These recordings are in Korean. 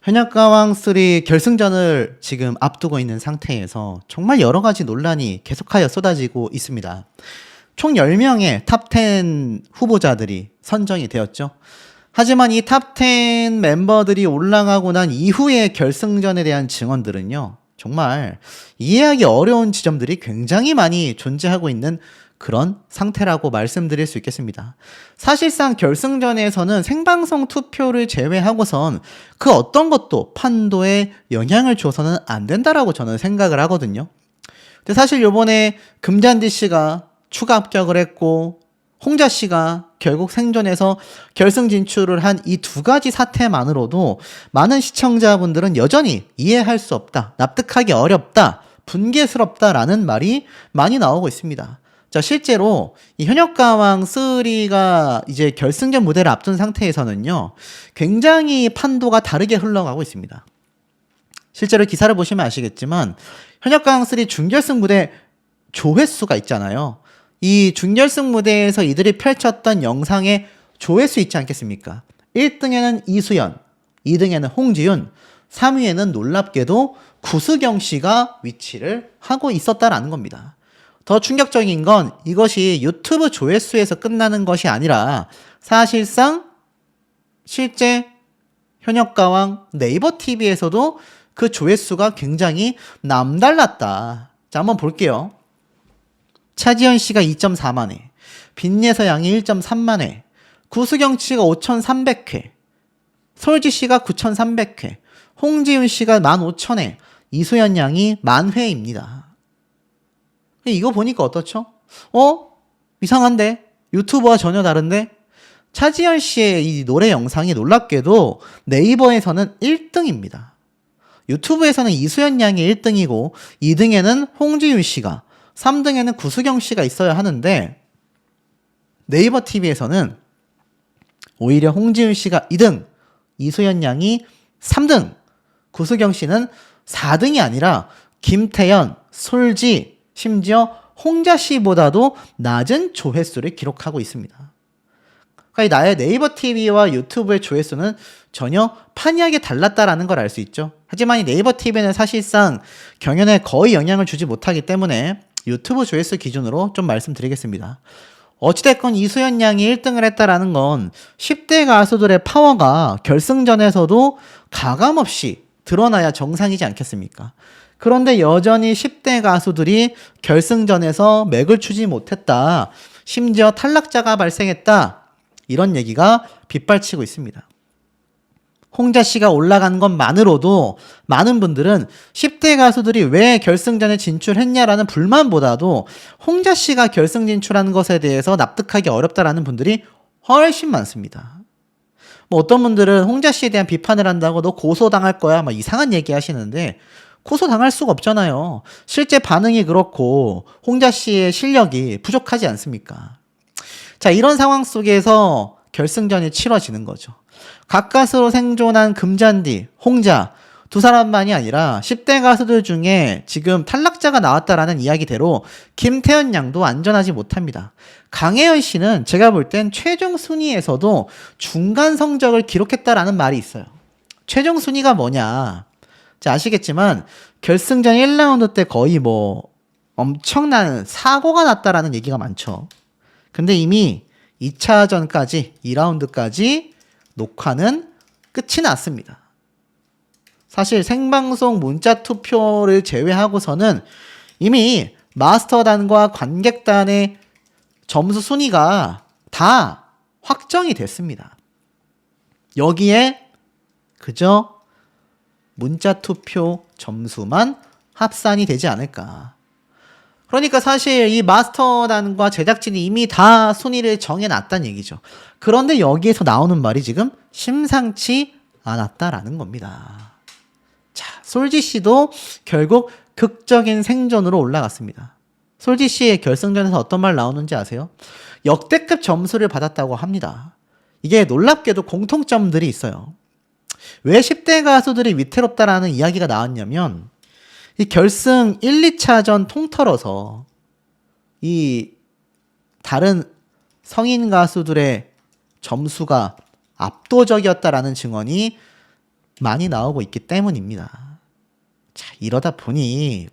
현역가왕3 결승전을 지금 앞두고 있는 상태에서 정말 여러 가지 논란이 계속하여 쏟아지고 있습니다. 총 10명의 탑10 후보자들이 선정이 되었죠. 하지만 이 탑10 멤버들이 올라가고 난 이후의 결승전에 대한 증언들은요, 정말 이해하기 어려운 지점들이 굉장히 많이 존재하고 있는 그런 상태라고 말씀드릴 수 있겠습니다. 사실상 결승전에서는 생방송 투표를 제외하고선 그 어떤 것도 판도에 영향을 줘서는 안 된다라고 저는 생각을 하거든요. 근데 사실 요번에 금잔디 씨가 추가 합격을 했고 홍자 씨가 결국 생존해서 결승 진출을 한 이 두 가지 사태만으로도 많은 시청자분들은 여전히 이해할 수 없다, 납득하기 어렵다, 분개스럽다라는 말이 많이 나오고 있습니다. 자, 실제로 이 현역가왕 3가 이제 결승전 무대를 앞둔 상태에서는요, 굉장히 판도가 다르게 흘러가고 있습니다. 실제로 기사를 보시면 아시겠지만 현역가왕 3 준결승 무대 조회수가 있잖아요. 이 준결승 무대에서 이들이 펼쳤던 영상의 조회수 있지 않겠습니까? 1등에는 이수연, 2등에는 홍지윤, 3위에는 놀랍게도 구수경 씨가 위치를 하고 있었다라는 겁니다. 더 충격적인 건 이것이 유튜브 조회수에서 끝나는 것이 아니라 사실상 실제 현역가왕 네이버 TV에서도 그 조회수가 굉장히 남달랐다. 자, 한번 볼게요. 차지현 씨가 2.4만 회, 빈예서 양이 1.3만 회, 구수경 씨가 5,300회, 솔지 씨가 9,300회, 홍지윤 씨가 15,000회, 이수연 양이 10,000회입니다. 이거 보니까 어떻죠? 이상한데? 유튜버와 전혀 다른데? 차지현 씨의 이 노래 영상이 놀랍게도 네이버에서는 1등입니다. 유튜브에서는 이수연 양이 1등이고 2등에는 홍지윤 씨가, 3등에는 구수경 씨가 있어야 하는데 네이버 TV에서는 오히려 홍지윤 씨가 2등, 이수연 양이 3등, 구수경 씨는 4등이 아니라 김태연, 솔지, 심지어 홍자 씨보다도 낮은 조회수를 기록하고 있습니다. 그러니까 나의 네이버 TV와 유튜브의 조회수는 전혀 판이하게 달랐다라는 걸 알 수 있죠. 하지만 이 네이버 TV는 사실상 경연에 거의 영향을 주지 못하기 때문에 유튜브 조회수 기준으로 좀 말씀드리겠습니다. 어찌됐건 이수연 양이 1등을 했다라는 건 10대 가수들의 파워가 결승전에서도 가감없이 드러나야 정상이지 않겠습니까? 그런데 여전히 10대 가수들이 결승전에서 맥을 추지 못했다, 심지어 탈락자가 발생했다, 이런 얘기가 빗발치고 있습니다. 홍자 씨가 올라간 것만으로도 많은 분들은 10대 가수들이 왜 결승전에 진출했냐라는 불만보다도 홍자 씨가 결승 진출한 것에 대해서 납득하기 어렵다라는 분들이 훨씬 많습니다. 뭐 어떤 분들은 홍자 씨에 대한 비판을 한다고 너 고소당할 거야 막 이상한 얘기 하시는데 고소당할 수가 없잖아요. 실제 반응이 그렇고 홍자 씨의 실력이 부족하지 않습니까? 자, 이런 상황 속에서 결승전이 치러지는 거죠. 가까스로 생존한 금잔디, 홍자 두 사람만이 아니라 10대 가수들 중에 지금 탈락자가 나왔다라는 이야기대로 김태연 양도 안전하지 못합니다. 강혜연 씨는 제가 볼 땐 최종 순위에서도 중간 성적을 기록했다라는 말이 있어요. 최종 순위가 뭐냐? 자, 아시겠지만 결승전 1라운드 때 거의 뭐 엄청난 사고가 났다라는 얘기가 많죠. 근데 이미 2차전까지 2라운드까지 녹화는 끝이 났습니다. 사실 생방송 문자 투표를 제외하고서는 이미 마스터단과 관객단의 점수 순위가 다 확정이 됐습니다. 여기에 그저 문자 투표 점수만 합산이 되지 않을까. 그러니까 사실 이 마스터단과 제작진이 이미 다 순위를 정해놨다는 얘기죠. 그런데 여기에서 나오는 말이 지금 심상치 않았다라는 겁니다. 자, 솔지 씨도 결국 극적인 생존으로 올라갔습니다. 솔지 씨의 결승전에서 어떤 말 나오는지 아세요? 역대급 점수를 받았다고 합니다. 이게 놀랍게도 공통점들이 있어요. 왜 10대 가수들이 위태롭다라는 이야기가 나왔냐면 이 결승 1, 2차전 통틀어서 이 다른 성인 가수들의 점수가 압도적이었다라는 증언이 많이 나오고 있기 때문입니다. 자, 이러다 보니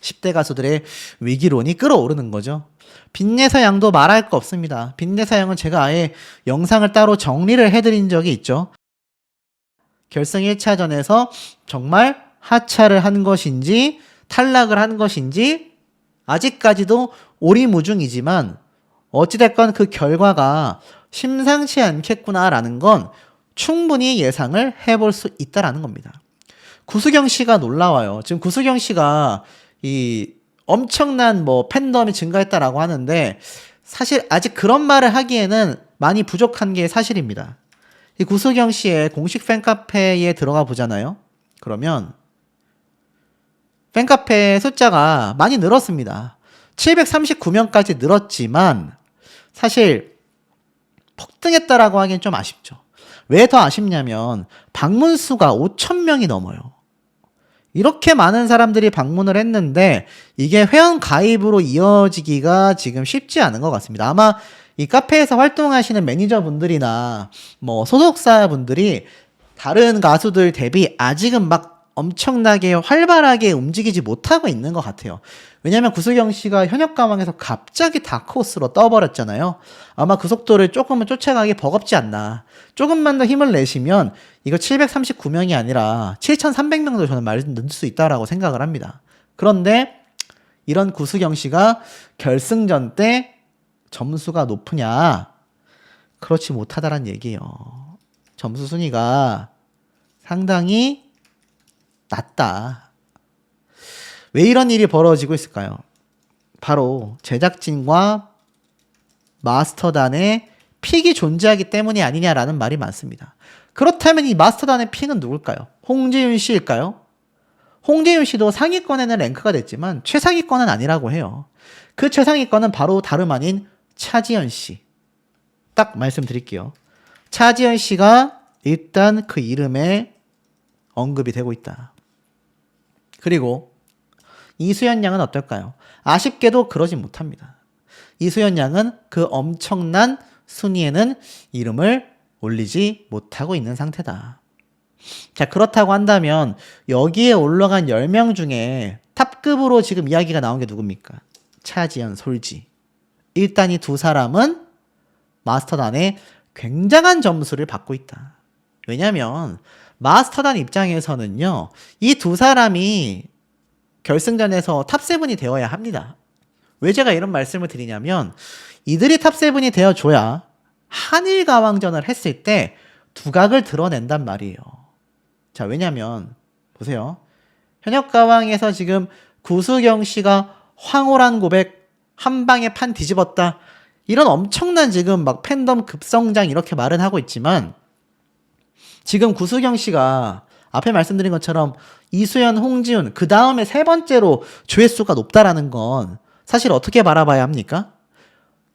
10대 가수들의 위기론이 끌어오르는 거죠. 빈내사양도 말할 거 없습니다. 빈내사양은 제가 아예 영상을 따로 정리를 해드린 적이 있죠. 결승 1차전에서 정말 하차를 한 것인지 탈락을 한 것인지 아직까지도 오리무중이지만 어찌됐건 그 결과가 심상치 않겠구나라는 건 충분히 예상을 해볼 수 있다라는 겁니다. 구수경 씨가 놀라워요. 지금 구수경 씨가 이 엄청난 뭐 팬덤이 증가했다라고 하는데 사실 아직 그런 말을 하기에는 많이 부족한 게 사실입니다. 이 구수경 씨의 공식 팬카페에 들어가 보잖아요. 그러면 팬카페 숫자가 많이 늘었습니다. 739명까지 늘었지만 사실 폭등했다라고 하기엔 좀 아쉽죠. 왜 더 아쉽냐면 방문 수가 5,000명이 넘어요. 이렇게 많은 사람들이 방문을 했는데 이게 회원 가입으로 이어지기가 지금 쉽지 않은 것 같습니다. 아마 이 카페에서 활동하시는 매니저분들이나 뭐 소속사분들이 다른 가수들 대비 아직은 막 엄청나게 활발하게 움직이지 못하고 있는 것 같아요. 왜냐면 구수경 씨가 현역가왕에서 갑자기 다크호스로 떠버렸잖아요. 아마 그 속도를 조금은 쫓아가기 버겁지 않나. 조금만 더 힘을 내시면 이거 739명이 아니라 7,300명도 저는 넣을 수 있다라고 생각을 합니다. 그런데 이런 구수경 씨가 결승전 때 점수가 높으냐? 그렇지 못하다란 얘기예요. 점수 순위가 상당히 낮다. 왜 이런 일이 벌어지고 있을까요? 바로 제작진과 마스터단의 픽이 존재하기 때문이 아니냐라는 말이 많습니다. 그렇다면 이 마스터단의 픽은 누굴까요? 홍지윤 씨일까요? 홍지윤 씨도 상위권에는 랭크가 됐지만 최상위권은 아니라고 해요. 그 최상위권은 바로 다름 아닌 차지연 씨. 딱 말씀드릴게요. 차지연 씨가 일단 그 이름에 언급이 되고 있다. 그리고 이수연 양은 어떨까요? 아쉽게도 그러지 못합니다. 이수연 양은 그 엄청난 순위에는 이름을 올리지 못하고 있는 상태다. 자, 그렇다고 한다면 여기에 올라간 10명 중에 탑급으로 지금 이야기가 나온 게 누굽니까? 차지연, 솔지. 일단 이 두 사람은 마스터단에 굉장한 점수를 받고 있다. 왜냐면 마스터단 입장에서는요, 이 두 사람이 결승전에서 탑7이 되어야 합니다. 왜 제가 이런 말씀을 드리냐면 이들이 탑7이 되어줘야 한일 가왕전을 했을 때 두각을 드러낸단 말이에요. 자, 왜냐면 보세요. 현역 가왕에서 지금 구수경 씨가 황홀한 고백, 한 방에 판 뒤집었다. 이런 엄청난 지금 막 팬덤 급성장 이렇게 말은 하고 있지만 지금 구수경 씨가 앞에 말씀드린 것처럼 이수연, 홍지윤 그 다음에 세 번째로 조회수가 높다라는 건 사실 어떻게 바라봐야 합니까?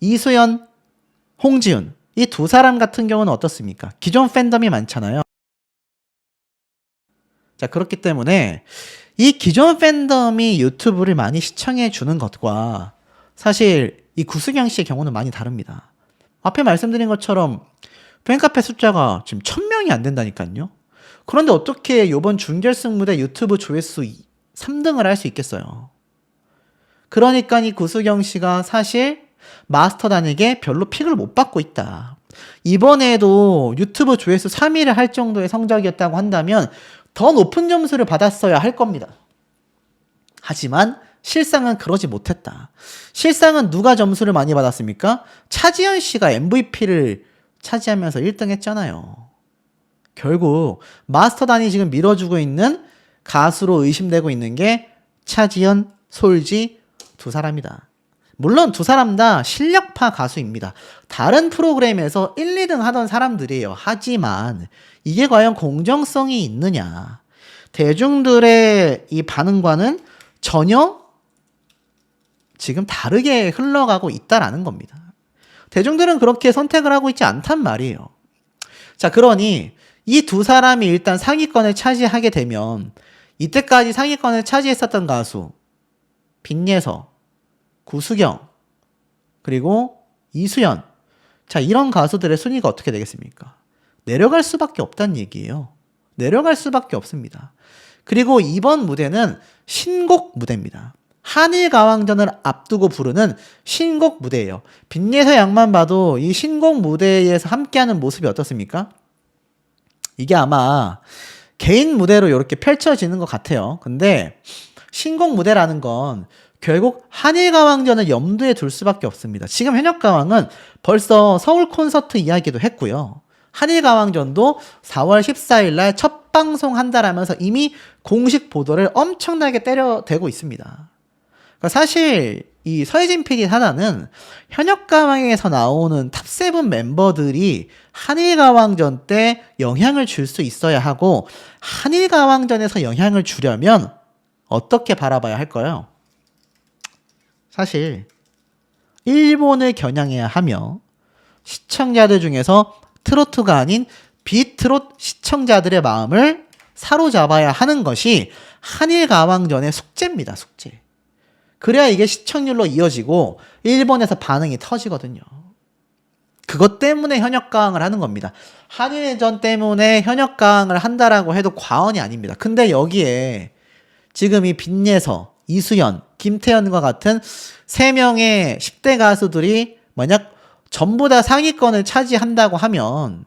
이수연, 홍지윤 이 두 사람 같은 경우는 어떻습니까? 기존 팬덤이 많잖아요. 자, 그렇기 때문에 이 기존 팬덤이 유튜브를 많이 시청해 주는 것과 사실 이 구수경 씨의 경우는 많이 다릅니다. 앞에 말씀드린 것처럼 팬카페 숫자가 지금 1,000명이 안 된다니까요. 그런데 어떻게 이번 준결승 무대 유튜브 조회수 3등을 할 수 있겠어요? 그러니까 이 구수경 씨가 사실 마스터단에게 별로 픽을 못 받고 있다. 이번에도 유튜브 조회수 3위를 할 정도의 성적이었다고 한다면 더 높은 점수를 받았어야 할 겁니다. 하지만 실상은 그러지 못했다. 실상은 누가 점수를 많이 받았습니까? 차지연 씨가 MVP를 차지하면서 1등 했잖아요. 결국 마스터단이 지금 밀어주고 있는 가수로 의심되고 있는 게 차지연, 솔지 두 사람이다. 물론 두 사람 다 실력파 가수입니다. 다른 프로그램에서 1, 2등 하던 사람들이에요. 하지만 이게 과연 공정성이 있느냐. 대중들의 이 반응과는 전혀 지금 다르게 흘러가고 있다라는 겁니다. 대중들은 그렇게 선택을 하고 있지 않단 말이에요. 자, 그러니 이 두 사람이 일단 상위권을 차지하게 되면 이때까지 상위권을 차지했었던 가수 빈예서, 구수경, 그리고 이수연. 자, 이런 가수들의 순위가 어떻게 되겠습니까? 내려갈 수밖에 없다는 얘기예요. 내려갈 수밖에 없습니다. 그리고 이번 무대는 신곡 무대입니다. 한일가왕전을 앞두고 부르는 신곡 무대예요. 빈예서 양만 봐도 이 신곡 무대에서 함께하는 모습이 어떻습니까? 이게 아마 개인 무대로 이렇게 펼쳐지는 것 같아요. 근데 신곡 무대라는 건 결국 한일가왕전을 염두에 둘 수밖에 없습니다. 지금 현역가왕은 벌써 서울 콘서트 이야기도 했고요. 한일가왕전도 4월 14일 날 첫 방송한다라면서 이미 공식 보도를 엄청나게 때려대고 있습니다. 그러니까 사실 이 서혜진 PD 사단은 현역가왕에서 나오는 탑7 멤버들이 한일가왕전 때 영향을 줄 수 있어야 하고, 한일가왕전에서 영향을 주려면 어떻게 바라봐야 할까요? 사실 일본을 겨냥해야 하며 시청자들 중에서 트로트가 아닌 비트롯 시청자들의 마음을 사로잡아야 하는 것이 한일가왕전의 숙제입니다. 숙제. 그래야 이게 시청률로 이어지고 일본에서 반응이 터지거든요. 그것 때문에 현역가왕을 하는 겁니다. 한일전 때문에 현역가왕을 한다라고 해도 과언이 아닙니다. 근데 여기에 지금 이 빈예서, 이수연, 김태현과 같은 3명의 10대 가수들이 만약 전부 다 상위권을 차지한다고 하면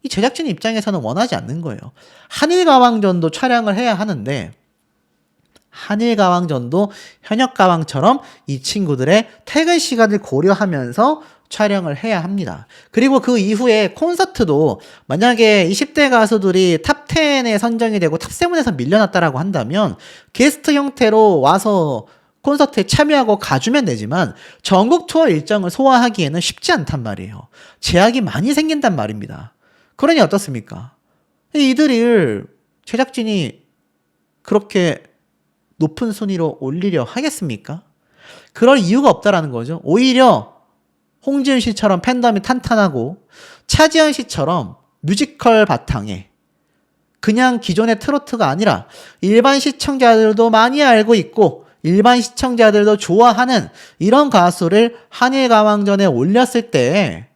이 제작진 입장에서는 원하지 않는 거예요. 한일가왕전도 촬영을 해야 하는데 한일가왕전도 현역가왕처럼 이 친구들의 퇴근 시간을 고려하면서 촬영을 해야 합니다. 그리고 그 이후에 콘서트도 만약에 20대 가수들이 탑10에 선정이 되고 탑7에서 밀려났다라고 한다면 게스트 형태로 와서 콘서트에 참여하고 가주면 되지만 전국 투어 일정을 소화하기에는 쉽지 않단 말이에요. 제약이 많이 생긴단 말입니다. 그러니 어떻습니까? 이들을 제작진이 그렇게 높은 순위로 올리려 하겠습니까? 그럴 이유가 없다라는 거죠. 오히려 홍지은 씨처럼 팬덤이 탄탄하고 차지현 씨처럼 뮤지컬 바탕에 그냥 기존의 트로트가 아니라 일반 시청자들도 많이 알고 있고 일반 시청자들도 좋아하는 이런 가수를 한일가왕전에 올렸을 때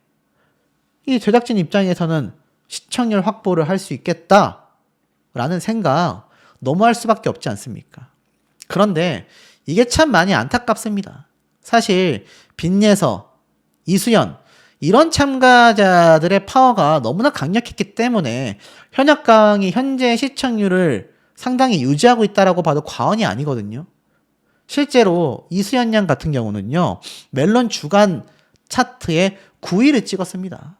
이 제작진 입장에서는 시청률 확보를 할 수 있겠다라는 생각 너무 할 수밖에 없지 않습니까? 그런데 이게 참 많이 안타깝습니다. 사실 빈예서, 이수연 이런 참가자들의 파워가 너무나 강력했기 때문에 현역가왕이 현재 시청률을 상당히 유지하고 있다라고 봐도 과언이 아니거든요. 실제로 이수연 양 같은 경우는요, 멜론 주간 차트에 9위를 찍었습니다.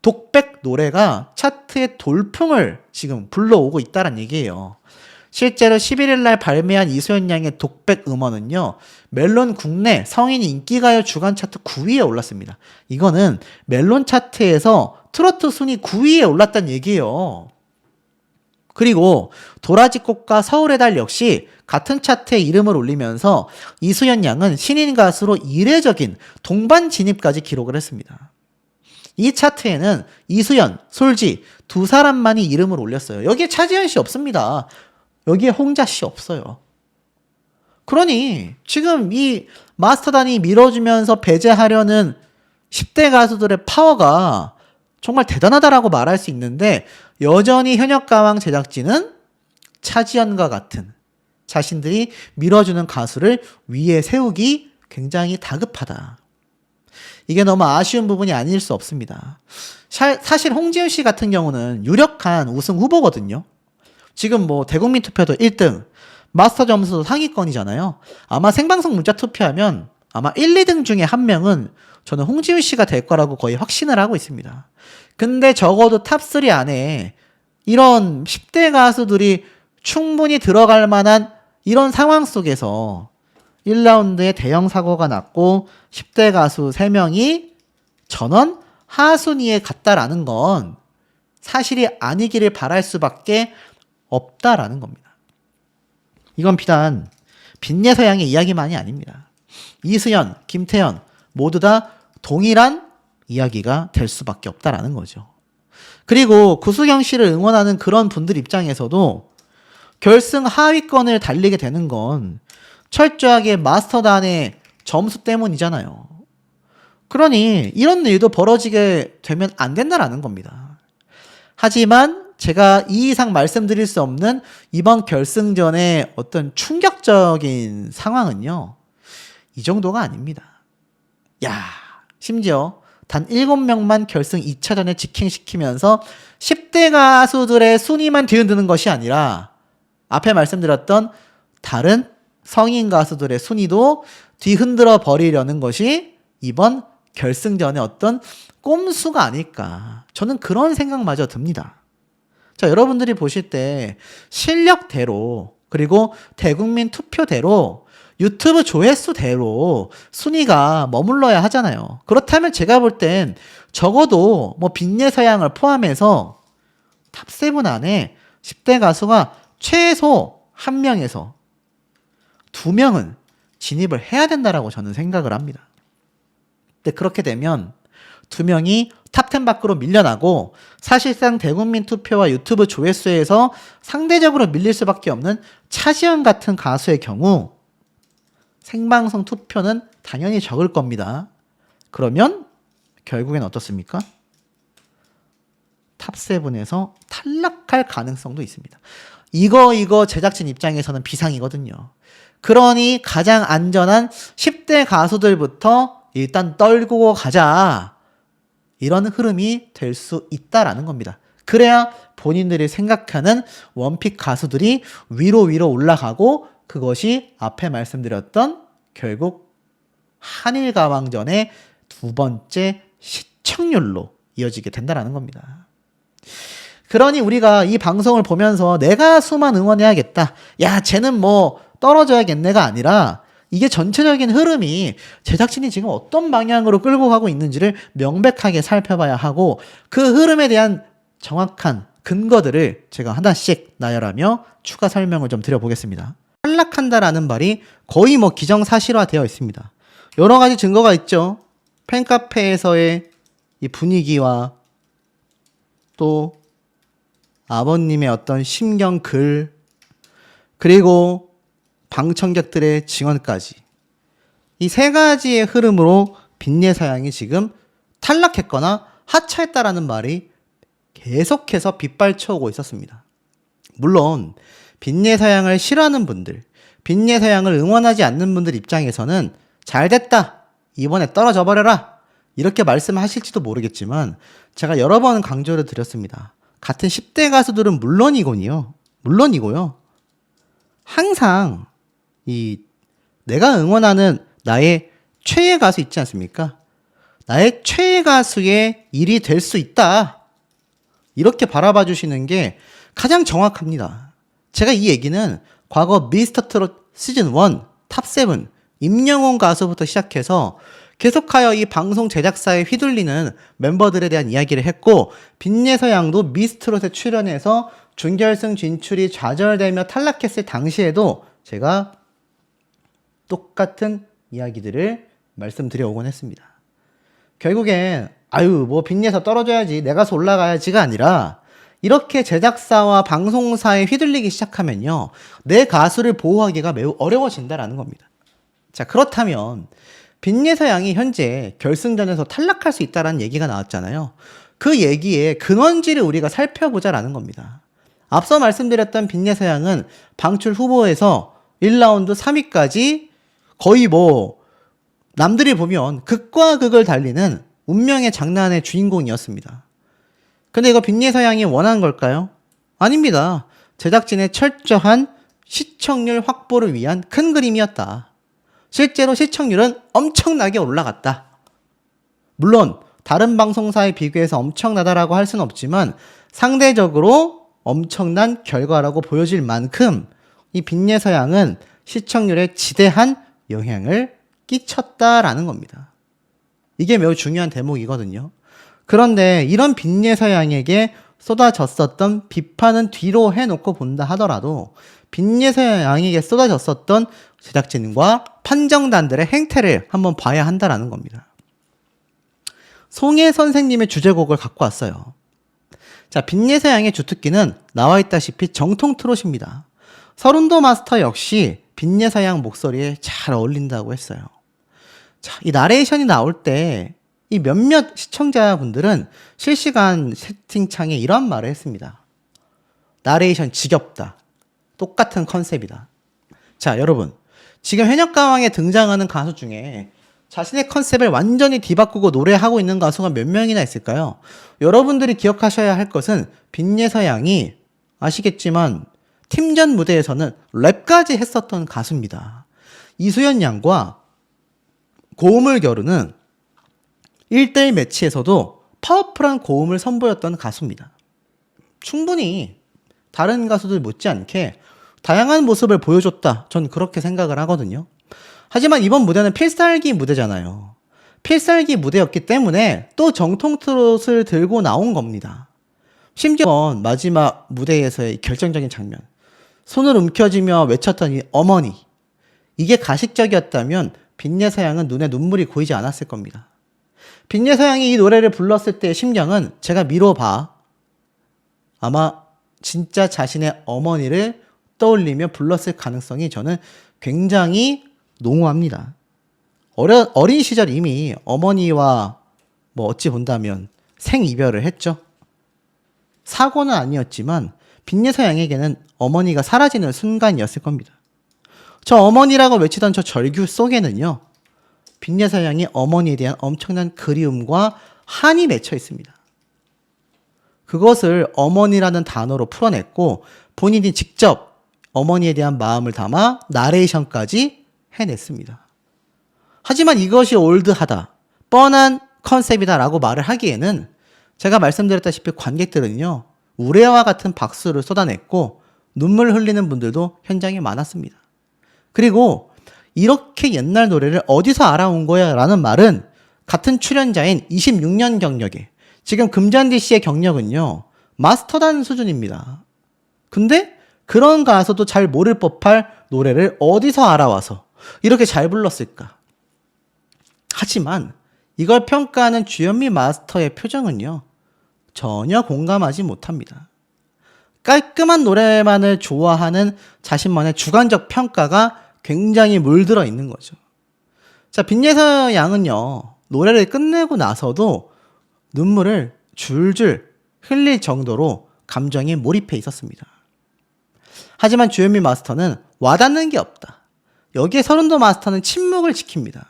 독백 노래가 차트의 돌풍을 지금 불러오고 있다는 얘기예요. 실제로 11일 날 발매한 이수연 양의 독백 음원은요, 멜론 국내 성인 인기가요 주간 차트 9위에 올랐습니다. 이거는 멜론 차트에서 트로트 순위 9위에 올랐다는 얘기예요. 그리고 도라지꽃과 서울의 달 역시 같은 차트에 이름을 올리면서 이수연 양은 신인 가수로 이례적인 동반 진입까지 기록을 했습니다. 이 차트에는 이수연, 솔지 두 사람만이 이름을 올렸어요. 여기에 차지현 씨 없습니다. 여기에 홍자 씨 없어요. 그러니 지금 이 마스터단이 밀어주면서 배제하려는 10대 가수들의 파워가 정말 대단하다라고 말할 수 있는데 여전히 현역가왕 제작진은 차지현과 같은 자신들이 밀어주는 가수를 위에 세우기 굉장히 다급하다. 이게 너무 아쉬운 부분이 아닐 수 없습니다. 사실 홍지은 씨 같은 경우는 유력한 우승 후보거든요. 지금 뭐 대국민 투표도 1등, 마스터 점수도 상위권이잖아요. 아마 생방송 문자 투표하면 아마 1, 2등 중에 한 명은 저는 홍지은 씨가 될 거라고 거의 확신을 하고 있습니다. 근데 적어도 탑3 안에 이런 10대 가수들이 충분히 들어갈 만한 이런 상황 속에서 1라운드에 대형 사고가 났고 10대 가수 3명이 전원 하순위에 갔다라는 건 사실이 아니기를 바랄 수밖에 없다라는 겁니다. 이건 비단 빈예서 양의 이야기만이 아닙니다. 이수연, 김태현 모두 다 동일한 이야기가 될 수밖에 없다라는 거죠. 그리고 구수경 씨를 응원하는 그런 분들 입장에서도 결승 하위권을 달리게 되는 건 철저하게 마스터단의 점수 때문이잖아요. 그러니 이런 일도 벌어지게 되면 안 된다라는 겁니다. 하지만 제가 이 이상 말씀드릴 수 없는 이번 결승전의 어떤 충격적인 상황은요. 이 정도가 아닙니다. 야, 심지어 단 7명만 결승 2차전에 직행시키면서 10대 가수들의 순위만 뒤흔드는 것이 아니라 앞에 말씀드렸던 다른 성인 가수들의 순위도 뒤흔들어 버리려는 것이 이번 결승전의 어떤 꼼수가 아닐까. 저는 그런 생각마저 듭니다. 자, 여러분들이 보실 때 실력대로 그리고 대국민 투표대로 유튜브 조회수대로 순위가 머물러야 하잖아요. 그렇다면 제가 볼 땐 적어도 뭐 빈예서양을 포함해서 탑7 안에 10대 가수가 최소 1명에서 2명은 진입을 해야 된다라고 저는 생각을 합니다. 근데 그렇게 되면 2명이 탑10 밖으로 밀려나고 사실상 대국민 투표와 유튜브 조회수에서 상대적으로 밀릴 수밖에 없는 차지현 같은 가수의 경우 생방송 투표는 당연히 적을 겁니다. 그러면 결국엔 어떻습니까? 탑7에서 탈락할 가능성도 있습니다. 이거 제작진 입장에서는 비상이거든요. 그러니 가장 안전한 10대 가수들부터 일단 떨구고 가자. 이런 흐름이 될 수 있다라는 겁니다. 그래야 본인들이 생각하는 원픽 가수들이 위로 올라가고 그것이 앞에 말씀드렸던 결국 한일가왕전의 2번째 시청률로 이어지게 된다라는 겁니다. 그러니 우리가 이 방송을 보면서 내 가수만 응원해야겠다. 야, 쟤는 뭐 떨어져야겠네가 아니라 이게 전체적인 흐름이 제작진이 지금 어떤 방향으로 끌고 가고 있는지를 명백하게 살펴봐야 하고 그 흐름에 대한 정확한 근거들을 제가 하나씩 나열하며 추가 설명을 좀 드려보겠습니다. 탈락한다라는 말이 거의 뭐 기정사실화 되어 있습니다. 여러 가지 증거가 있죠. 팬카페에서의 이 분위기와 또 아버님의 어떤 심경 글 그리고 방청객들의 증언까지 이 세 가지의 흐름으로 빈예서양이 지금 탈락했거나 하차했다라는 말이 계속해서 빗발쳐오고 있었습니다. 물론 빈예서양을 싫어하는 분들, 빈예서양을 응원하지 않는 분들 입장에서는 잘됐다, 이번에 떨어져 버려라 이렇게 말씀하실지도 모르겠지만 제가 여러 번 강조를 드렸습니다. 같은 10대 가수들은 물론이고요. 항상 내가 응원하는 나의 최애 가수 있지 않습니까? 나의 최애 가수의 일이 될 수 있다. 이렇게 바라봐 주시는 게 가장 정확합니다. 제가 이 얘기는 과거 미스터트롯 시즌 1 탑7 임영웅 가수부터 시작해서 계속하여 이 방송 제작사에 휘둘리는 멤버들에 대한 이야기를 했고 빈예서양도 미스트롯에 출연해서 준결승 진출이 좌절되며 탈락했을 당시에도 제가 똑같은 이야기들을 말씀드려오곤 했습니다. 결국엔 뭐 빈예서 떨어져야지 내 가수 올라가야지가 아니라 이렇게 제작사와 방송사에 휘둘리기 시작하면요 내 가수를 보호하기가 매우 어려워진다라는 겁니다. 자, 그렇다면 빈예서양이 현재 결승전에서 탈락할 수 있다는 얘기가 나왔잖아요. 그 얘기의 근원지를 우리가 살펴보자라는 겁니다. 앞서 말씀드렸던 빈예서양은 방출 후보에서 1라운드 3위까지 거의 뭐 남들이 보면 극과 극을 달리는 운명의 장난의 주인공이었습니다. 근데 이거 빈예서양이 원한 걸까요? 아닙니다. 제작진의 철저한 시청률 확보를 위한 큰 그림이었다. 실제로 시청률은 엄청나게 올라갔다. 물론 다른 방송사에 비교해서 엄청나다라고 할 수는 없지만 상대적으로 엄청난 결과라고 보여질 만큼 이 빈예서양은 시청률에 지대한 영향을 끼쳤다라는 겁니다. 이게 매우 중요한 대목이거든요. 그런데 이런 빈예서양에게 쏟아졌었던 비판은 뒤로 해놓고 본다 하더라도 빈예서양에게 쏟아졌었던 제작진과 판정단들의 행태를 한번 봐야 한다라는 겁니다. 송혜 선생님의 주제곡을 갖고 왔어요. 자, 빈예서양의 주특기는 나와 있다시피 정통 트롯입니다. 서른도 마스터 역시 빈예서양 목소리에 잘 어울린다고 했어요. 자, 이 나레이션이 나올 때 이 몇몇 시청자분들은 실시간 채팅창에 이런 말을 했습니다. 나레이션 지겹다. 똑같은 컨셉이다. 자, 여러분. 지금 현역가왕에 등장하는 가수 중에 자신의 컨셉을 완전히 뒤바꾸고 노래하고 있는 가수가 몇 명이나 있을까요? 여러분들이 기억하셔야 할 것은 빈예서 양이 아시겠지만 팀전 무대에서는 랩까지 했었던 가수입니다. 이수연 양과 고음을 겨루는 1대1 매치에서도 파워풀한 고음을 선보였던 가수입니다. 충분히 다른 가수들 못지않게 다양한 모습을 보여줬다. 전 그렇게 생각을 하거든요. 하지만 이번 무대는 필살기 무대잖아요. 필살기 무대였기 때문에 또 정통 트롯을 들고 나온 겁니다. 심지어 마지막 무대에서의 결정적인 장면, 손을 움켜쥐며 외쳤던 이 어머니, 이게 가식적이었다면 빈예서 양은 눈에 눈물이 고이지 않았을 겁니다. 빈예서 양이 이 노래를 불렀을 때의 심경은 제가 미뤄봐 아마 진짜 자신의 어머니를 떠올리며 불렀을 가능성이 저는 굉장히 농후합니다. 어린 시절 이미 어머니와 어찌 본다면 생이별을 했죠. 사고는 아니었지만 빈예서 양에게는 어머니가 사라지는 순간이었을 겁니다. 저 어머니라고 외치던 저 절규 속에는요, 빈예서 양이 어머니에 대한 엄청난 그리움과 한이 맺혀 있습니다. 그것을 어머니라는 단어로 풀어냈고 본인이 직접 어머니에 대한 마음을 담아 나레이션까지 해냈습니다. 하지만 이것이 올드하다, 뻔한 컨셉이다라고 말을 하기에는 제가 말씀드렸다시피 관객들은요, 우레와 같은 박수를 쏟아냈고 눈물 흘리는 분들도 현장에 많았습니다. 그리고 이렇게 옛날 노래를 어디서 알아온 거야 라는 말은 같은 출연자인 26년 경력에 지금 금잔디 씨의 경력은요, 마스터단 수준입니다. 근데 그런 가수도 잘 모를 법할 노래를 어디서 알아와서 이렇게 잘 불렀을까? 하지만 이걸 평가하는 주현미 마스터의 표정은요, 전혀 공감하지 못합니다. 깔끔한 노래만을 좋아하는 자신만의 주관적 평가가 굉장히 물들어 있는 거죠. 자, 빈예서 양은요, 노래를 끝내고 나서도 눈물을 줄줄 흘릴 정도로 감정에 몰입해 있었습니다. 하지만 주현미 마스터는 와닿는 게 없다. 여기에 서른도 마스터는 침묵을 지킵니다.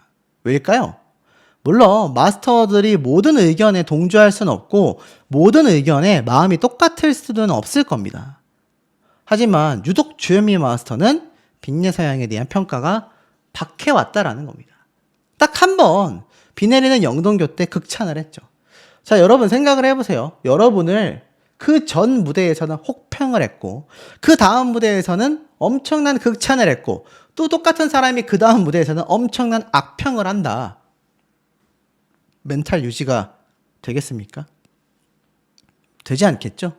왜일까요? 물론 마스터들이 모든 의견에 동조할 수는 없고 모든 의견에 마음이 똑같을 수는 없을 겁니다. 하지만 유독 주현미 마스터는 빈예서 양에 대한 평가가 박해왔다라는 겁니다. 딱 한 번 비 내리는 영동교 때 극찬을 했죠. 자, 여러분 생각을 해보세요. 여러분을 그 전 무대에서는 혹평을 했고 그 다음 무대에서는 엄청난 극찬을 했고 또 똑같은 사람이 그 다음 무대에서는 엄청난 악평을 한다. 멘탈 유지가 되겠습니까? 되지 않겠죠?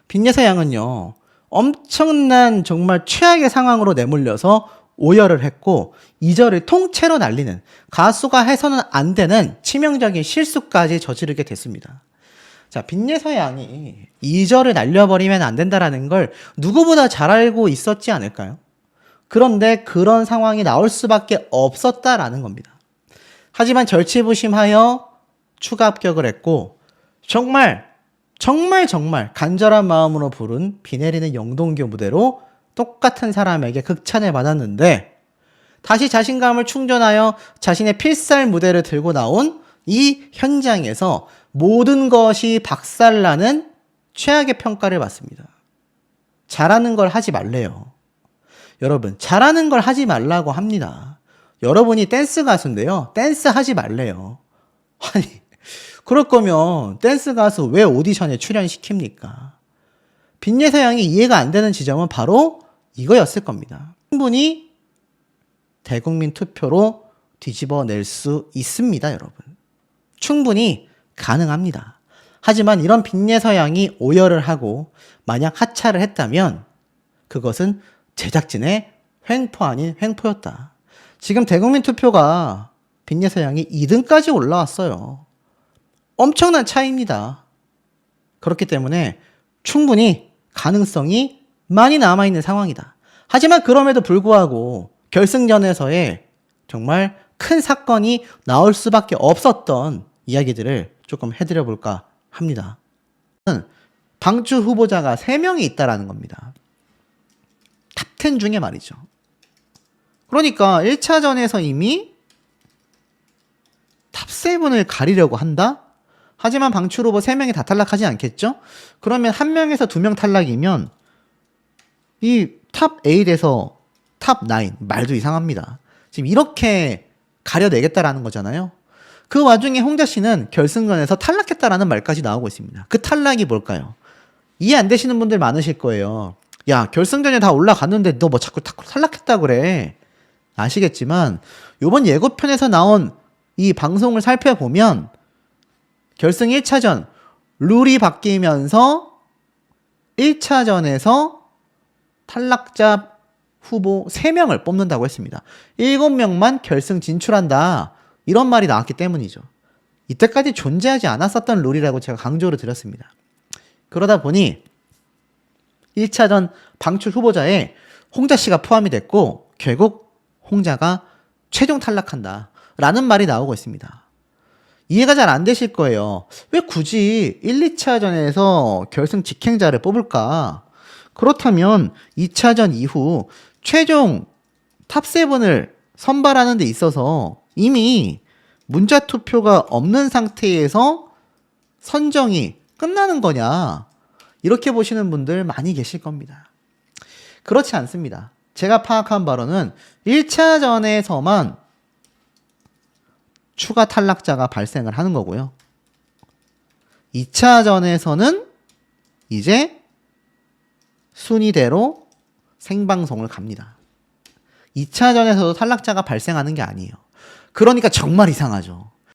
빈예서 양은요, 엄청난 정말 최악의 상황으로 내몰려서 오열을 했고 2절을 통째로 날리는, 가수가 해서는 안 되는 치명적인 실수까지 저지르게 됐습니다. 자, 빈예서 양이 2절을 날려버리면 안 된다라는 걸 누구보다 잘 알고 있었지 않을까요? 그런데 그런 상황이 나올 수밖에 없었다라는 겁니다. 하지만 절치부심하여 추가 합격을 했고 정말 간절한 마음으로 부른 비 내리는 영동교 무대로 똑같은 사람에게 극찬을 받았는데 다시 자신감을 충전하여 자신의 필살 무대를 들고 나온 이 현장에서 모든 것이 박살나는 최악의 평가를 받습니다. 잘하는 걸 하지 말래요. 여러분, 잘하는 걸 하지 말라고 합니다. 여러분이 댄스 가수인데요, 댄스 하지 말래요. 아니, 그럴 거면 댄스 가수 왜 오디션에 출연시킵니까? 빈예서 양이 이해가 안 되는 지점은 바로 이거였을 겁니다. 충분히 대국민 투표로 뒤집어낼 수 있습니다, 여러분. 충분히 가능합니다. 하지만 이런 빈예서 양이 오열을 하고 만약 하차를 했다면 그것은 제작진의 횡포 아닌 횡포였다. 지금 대국민 투표가 빈예서 양이 2등까지 올라왔어요. 엄청난 차이입니다. 그렇기 때문에 충분히 가능성이 많이 남아있는 상황이다. 하지만 그럼에도 불구하고 결승전에서의 정말 큰 사건이 나올 수밖에 없었던 이야기들을 조금 해드려 볼까 합니다. 방출 후보자가 3명이 있다라는 겁니다. 탑10 중에 말이죠. 그러니까 1차전에서 이미 탑7을 가리려고 한다? 하지만 방출 후보 3명이 다 탈락하지 않겠죠? 그러면 1명에서 2명 탈락이면 이 탑 8에서 탑 9, 말도 이상합니다. 지금 이렇게 가려내겠다라는 거잖아요. 그 와중에 홍자 씨는 결승전에서 탈락했다라는 말까지 나오고 있습니다. 그 탈락이 뭘까요? 이해 안 되시는 분들 많으실 거예요. 야, 결승전에 다 올라갔는데 너 뭐 자꾸 탈락했다 그래. 아시겠지만 요번 예고편에서 나온 이 방송을 살펴보면 결승 1차전 룰이 바뀌면서 1차전에서 탈락자 후보 3명을 뽑는다고 했습니다. 7명만 결승 진출한다. 이런 말이 나왔기 때문이죠. 이때까지 존재하지 않았었던 룰이라고 제가 강조를 드렸습니다. 그러다 보니 1차전 방출 후보자에 홍자 씨가 포함이 됐고 결국 홍자가 최종 탈락한다 라는 말이 나오고 있습니다. 이해가 잘 안 되실 거예요. 왜 굳이 1, 2차전에서 결승 직행자를 뽑을까? 그렇다면 2차전 이후 최종 탑7을 선발하는 데 있어서 이미 문자 투표가 없는 상태에서 선정이 끝나는 거냐? 이렇게 보시는 분들 많이 계실 겁니다. 그렇지 않습니다. 제가 파악한 바로는 1차전에서만 추가 탈락자가 발생을 하는 거고요. 2차전에서는 이제 순위대로 생방송을 갑니다. 2차전에서도 탈락자가 발생하는 게 아니에요. 그러니까 정말 이상하죠.